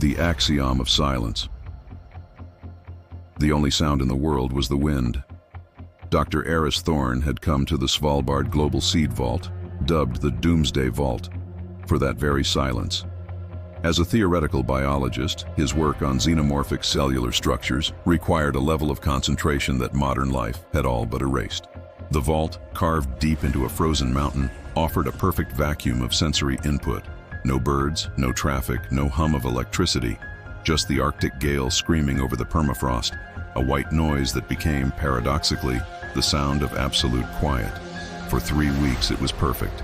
The Axiom of Silence. The only sound in the world was the wind. Dr. Eris Thorne had come to the Svalbard Global Seed Vault, dubbed the Doomsday Vault, for that very silence. As a theoretical biologist, his work on xenomorphic cellular structures required a level of concentration that modern life had all but erased. The vault, carved deep into a frozen mountain, offered a perfect vacuum of sensory input. No birds, no traffic, no hum of electricity, just the Arctic gale screaming over the permafrost, a white noise that became, paradoxically, the sound of absolute quiet. For 3 weeks it was perfect.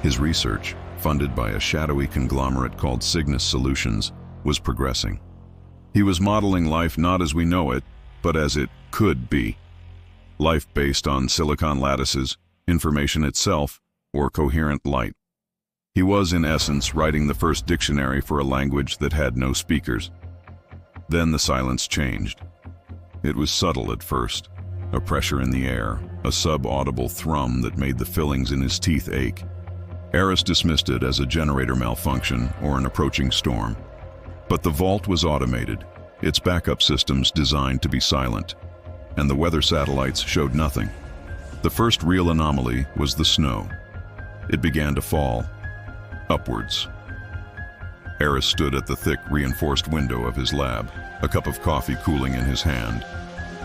His research, funded by a shadowy conglomerate called Cygnus Solutions, was progressing. He was modeling life not as we know it, but as it could be. Life based on silicon lattices, information itself, or coherent light. He was, in essence, writing the first dictionary for a language that had no speakers. Then the silence changed. It was subtle at first, a pressure in the air, a sub-audible thrum that made the fillings in his teeth ache. Eris dismissed it as a generator malfunction or an approaching storm. But the vault was automated, its backup systems designed to be silent, and the weather satellites showed nothing. The first real anomaly was the snow. It began to fall. Upwards. Eris stood at the thick, reinforced window of his lab, a cup of coffee cooling in his hand,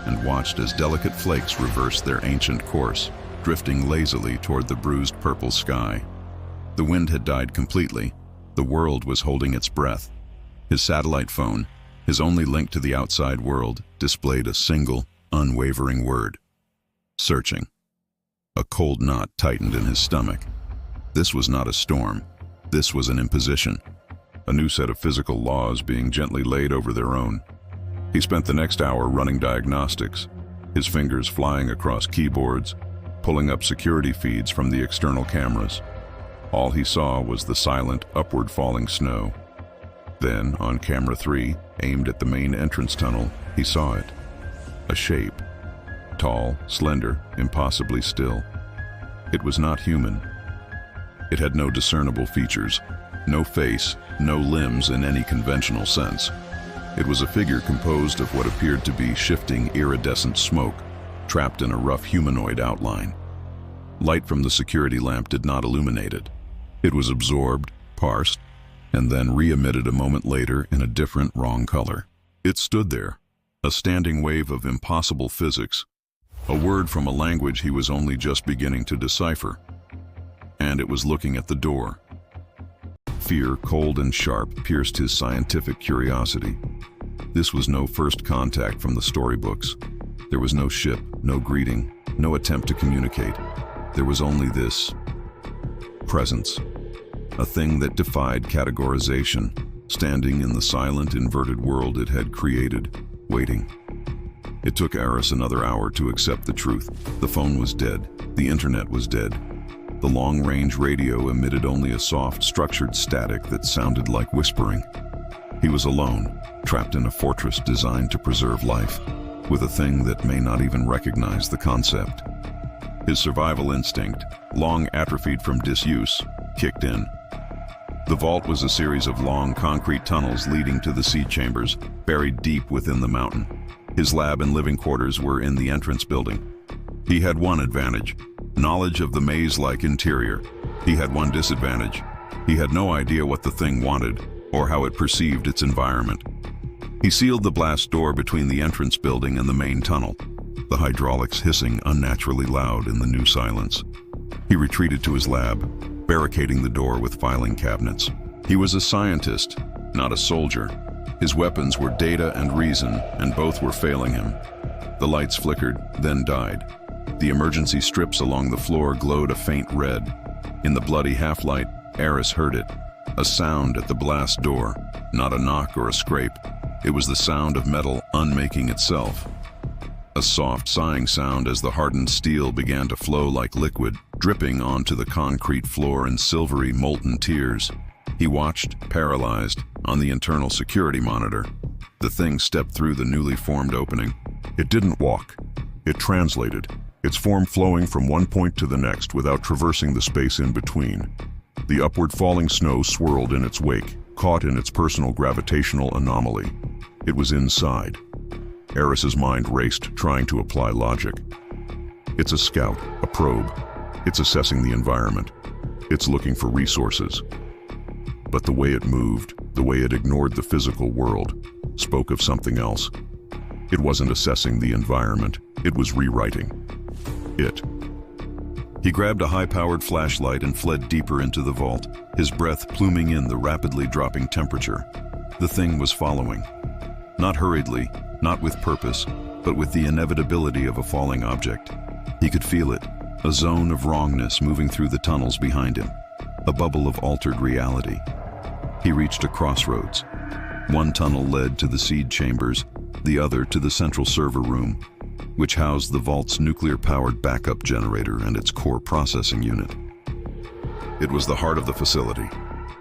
and watched as delicate flakes reversed their ancient course, drifting lazily toward the bruised purple sky. The wind had died completely. The world was holding its breath. His satellite phone, his only link to the outside world, displayed a single, unwavering word. Searching. A cold knot tightened in his stomach. This was not a storm. This was an imposition, a new set of physical laws being gently laid over their own. He spent the next hour running diagnostics, his fingers flying across keyboards, pulling up security feeds from the external cameras. All he saw was the silent, upward falling snow. Then, on camera 3, aimed at the main entrance tunnel, he saw it. A shape. Tall, slender, impossibly still. It was not human. It had no discernible features, no face, no limbs in any conventional sense. It was a figure composed of what appeared to be shifting iridescent smoke, trapped in a rough humanoid outline. Light from the security lamp did not illuminate it. It was absorbed, parsed, and then re-emitted a moment later in a different, wrong color. It stood there, a standing wave of impossible physics, a word from a language he was only just beginning to decipher. And it was looking at the door. Fear, cold and sharp, pierced his scientific curiosity. This was no first contact from the storybooks. There was no ship, no greeting, no attempt to communicate. There was only this presence, a thing that defied categorization, standing in the silent, inverted world it had created, waiting. It took Eris another hour to accept the truth. The phone was dead. The internet was dead. The long-range radio emitted only a soft, structured static that sounded like whispering. He was alone, trapped in a fortress designed to preserve life, with a thing that may not even recognize the concept. His survival instinct, long atrophied from disuse, kicked in. The vault was a series of long concrete tunnels leading to the seed chambers, buried deep within the mountain. His lab and living quarters were in the entrance building. He had one advantage: knowledge of the maze-like interior. He had one disadvantage: he had no idea what the thing wanted or how it perceived its environment. He sealed the blast door between the entrance building and the main tunnel, the hydraulics hissing unnaturally loud in the new silence. He retreated to his lab, barricading the door with filing cabinets. He was a scientist, not a soldier. His weapons were data and reason, and both were failing him. The lights flickered, then died. The emergency strips along the floor glowed a faint red. In the bloody half-light, Eris heard it. A sound at the blast door, not a knock or a scrape. It was the sound of metal unmaking itself. A soft, sighing sound as the hardened steel began to flow like liquid, dripping onto the concrete floor in silvery, molten tears. He watched, paralyzed, on the internal security monitor. The thing stepped through the newly formed opening. It didn't walk. It translated, its form flowing from one point to the next without traversing the space in between. The upward falling snow swirled in its wake, caught in its personal gravitational anomaly. It was inside. Eris's mind raced, trying to apply logic. It's a scout, a probe. It's assessing the environment. It's looking for resources. But the way it moved, the way it ignored the physical world, spoke of something else. It wasn't assessing the environment, it was rewriting it. He grabbed a high-powered flashlight and fled deeper into the vault, his breath pluming in the rapidly dropping temperature. The thing was following. Not hurriedly, not with purpose, but with the inevitability of a falling object. He could feel it, a zone of wrongness moving through the tunnels behind him, a bubble of altered reality. He reached a crossroads. One tunnel led to the seed chambers, the other to the central server room, which housed the vault's nuclear-powered backup generator and its core processing unit. It was the heart of the facility.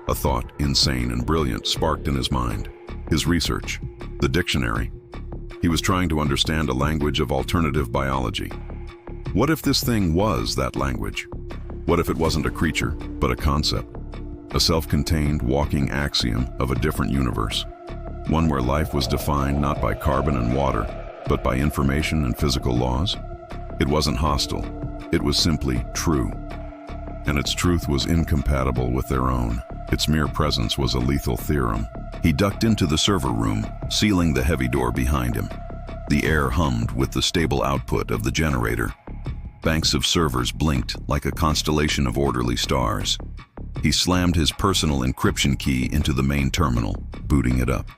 A thought, insane and brilliant, sparked in his mind. His research, the dictionary. He was trying to understand a language of alternative biology. What if this thing was that language? What if it wasn't a creature, but a concept? A self-contained, walking axiom of a different universe. One where life was defined not by carbon and water, but by information and physical laws? It wasn't hostile. It was simply true. And its truth was incompatible with their own. Its mere presence was a lethal theorem. He ducked into the server room, sealing the heavy door behind him. The air hummed with the stable output of the generator. Banks of servers blinked like a constellation of orderly stars. He slammed his personal encryption key into the main terminal, booting it up.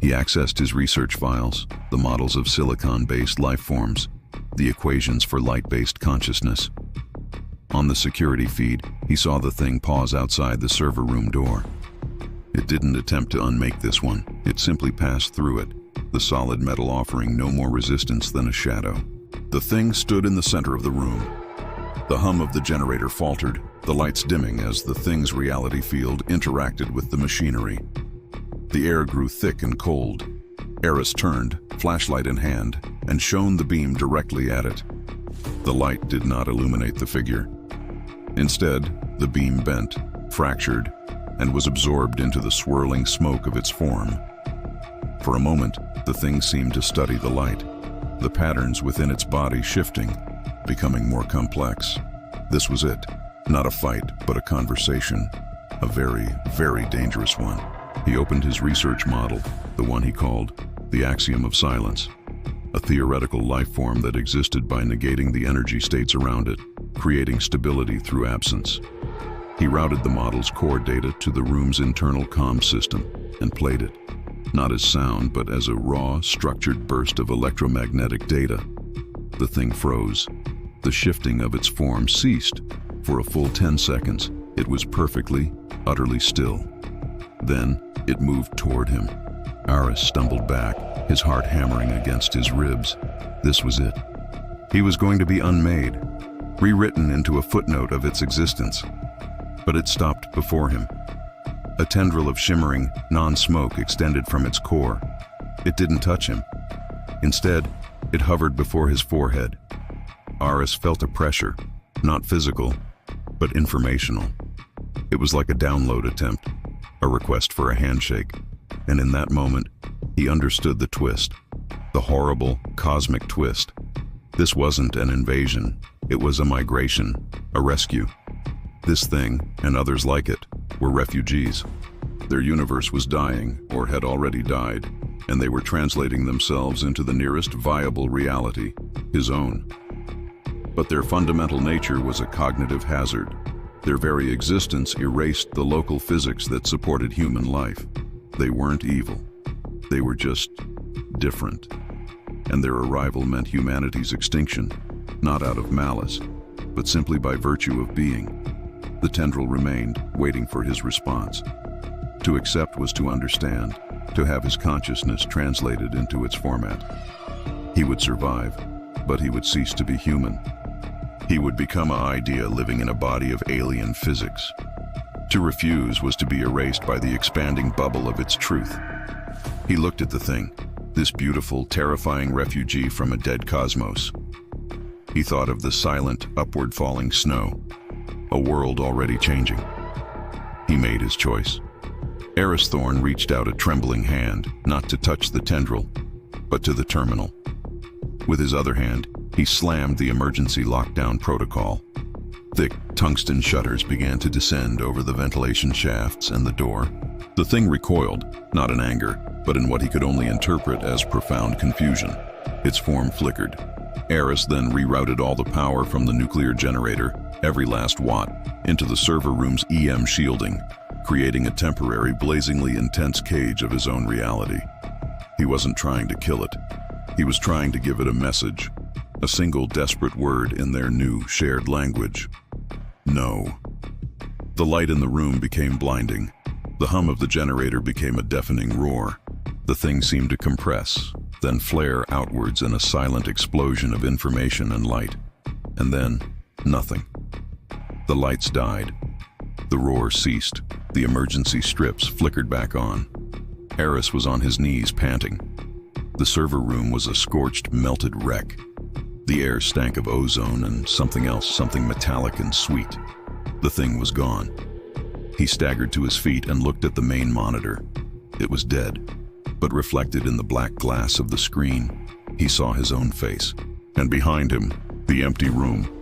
He accessed his research files, the models of silicon-based life forms, the equations for light-based consciousness. On the security feed, he saw the thing pause outside the server room door. It didn't attempt to unmake this one. It simply passed through it, the solid metal offering no more resistance than a shadow. The thing stood in the center of the room. The hum of the generator faltered, the lights dimming as the thing's reality field interacted with the machinery. The air grew thick and cold. Eris turned, flashlight in hand, and shone the beam directly at it. The light did not illuminate the figure. Instead, the beam bent, fractured, and was absorbed into the swirling smoke of its form. For a moment, the thing seemed to study the light, the patterns within its body shifting, becoming more complex. This was it. Not a fight, but a conversation. A very, very dangerous one. He opened his research model, the one he called the Axiom of Silence, a theoretical life form that existed by negating the energy states around it, creating stability through absence. He routed the model's core data to the room's internal comm system and played it, not as sound, but as a raw, structured burst of electromagnetic data. The thing froze. The shifting of its form ceased. For a full 10 seconds, it was perfectly, utterly still. Then, it moved toward him. Eris stumbled back, his heart hammering against his ribs. This was it. He was going to be unmade, rewritten into a footnote of its existence. But it stopped before him. A tendril of shimmering, non-smoke extended from its core. It didn't touch him. Instead, it hovered before his forehead. Eris felt a pressure, not physical, but informational. It was like a download attempt, a request for a handshake. And in that moment, he understood the twist, the horrible, cosmic twist. This wasn't an invasion. It was a migration, a rescue. This thing, and others like it, were refugees. Their universe was dying, or had already died, and they were translating themselves into the nearest viable reality, his own. But their fundamental nature was a cognitive hazard. Their very existence erased the local physics that supported human life. They weren't evil. They were just different. And their arrival meant humanity's extinction, not out of malice, but simply by virtue of being. The tendril remained, waiting for his response. To accept was to understand, to have his consciousness translated into its format. He would survive, but he would cease to be human. He would become an idea living in a body of alien physics. To refuse was to be erased by the expanding bubble of its truth. He looked at the thing, this beautiful, terrifying refugee from a dead cosmos. He thought of the silent, upward falling snow, a world already changing. He made his choice. Eris Thorne reached out a trembling hand, not to touch the tendril, but to the terminal. With his other hand, he slammed the emergency lockdown protocol. Thick tungsten shutters began to descend over the ventilation shafts and the door. The thing recoiled, not in anger, but in what he could only interpret as profound confusion. Its form flickered. Eris then rerouted all the power from the nuclear generator, every last watt, into the server room's EM shielding, creating a temporary, blazingly intense cage of his own reality. He wasn't trying to kill it. He was trying to give it a message, a single desperate word in their new, shared language. No. The light in the room became blinding. The hum of the generator became a deafening roar. The thing seemed to compress, then flare outwards in a silent explosion of information and light. And then, nothing. The lights died. The roar ceased. The emergency strips flickered back on. Eris was on his knees, panting. The server room was a scorched, melted wreck. The air stank of ozone and something else, something metallic and sweet. The thing was gone. He staggered to his feet and looked at the main monitor. It was dead, but reflected in the black glass of the screen, he saw his own face. And behind him, the empty room.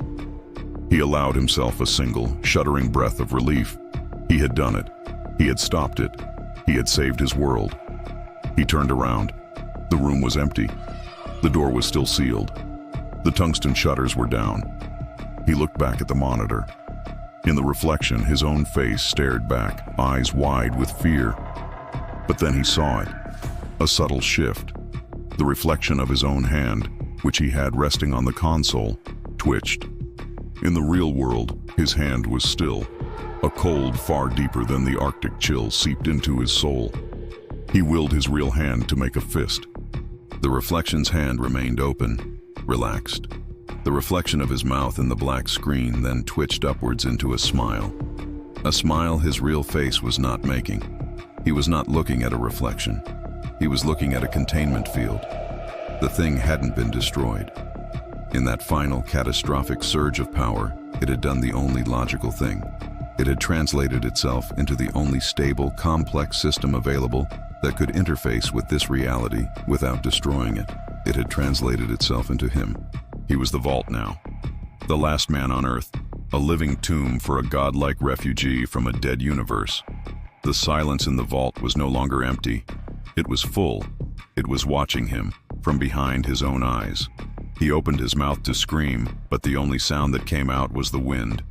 He allowed himself a single, shuddering breath of relief. He had done it. He had stopped it. He had saved his world. He turned around. The room was empty. The door was still sealed. The tungsten shutters were down. He looked back at the monitor. In the reflection, his own face stared back, eyes wide with fear. But then he saw it. A subtle shift. The reflection of his own hand, which he had resting on the console, twitched. In the real world, his hand was still. A cold far deeper than the Arctic chill seeped into his soul. He willed his real hand to make a fist. The reflection's hand remained open, relaxed. The reflection of his mouth in the black screen then twitched upwards into a smile. A smile his real face was not making. He was not looking at a reflection. He was looking at a containment field. The thing hadn't been destroyed. In that final catastrophic surge of power, it had done the only logical thing. It had translated itself into the only stable, complex system available that could interface with this reality without destroying it. It had translated itself into him. He was the vault now. The last man on Earth, a living tomb for a godlike refugee from a dead universe. The silence in the vault was no longer empty. It was full. It was watching him from behind his own eyes. He opened his mouth to scream, but the only sound that came out was the wind.